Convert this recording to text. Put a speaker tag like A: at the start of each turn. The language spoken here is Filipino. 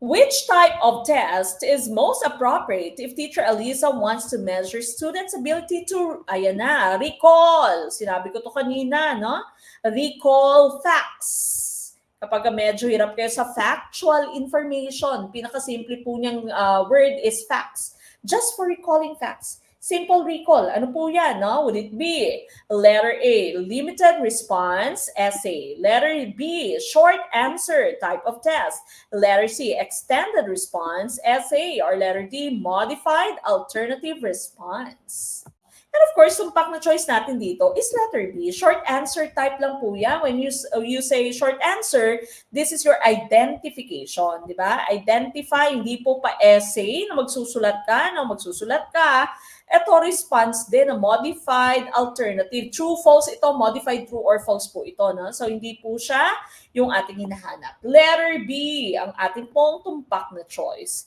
A: Which type of test is most appropriate if Teacher Alisa wants to measure students' ability to, ayan na, recall. Sinabi ko to kanina, no? Recall facts. Kapag medyo hirap kayo sa factual information, pinakasimple po niyang word is facts. Just for recalling facts. Simple recall. Ano po yan, no? Would it be letter A, limited response essay. Letter B, short answer type of test. Letter C, extended response essay. Or letter D, modified alternative response. And of course, tumpak na choice natin dito is letter B. Short answer type lang po yan. When you say short answer, this is your identification, di ba? Identify, hindi po pa essay na magsusulat ka. Ito response din, a modified alternative. True, false ito, modified true or false po ito. No? So, hindi po siya yung ating hinahanap. Letter B, ang ating pong tumpak na choice.